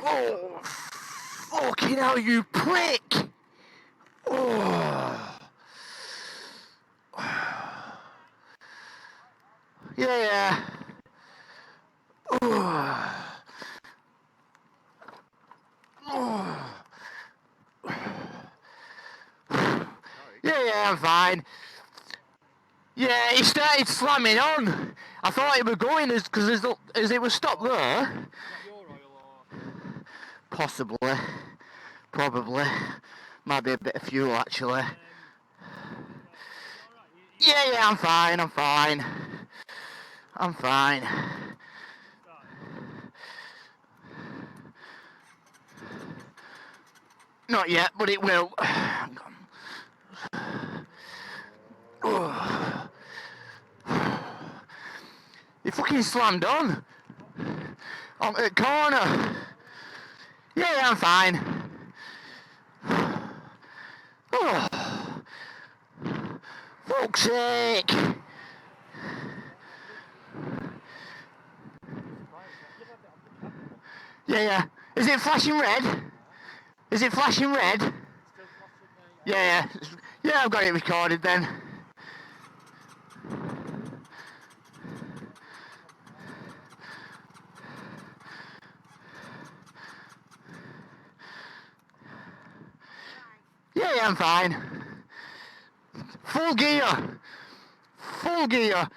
Oh, fucking hell, you prick! Oh. Yeah. Oh. Oh. Yeah, I'm fine. Yeah, he started slamming on. I thought it was going because as it was stopped there. Possibly. Probably. Might be a bit of fuel actually. Yeah, I'm fine, I'm fine. I'm fine. Not yet, but it will. He fucking slammed on the corner. Yeah, I'm fine. Oh, fuck's sake. Yeah. Is it flashing red? Is it flashing red? Yeah. Yeah, I've got it recorded then. Yeah, I'm fine. Full gear. Full gear.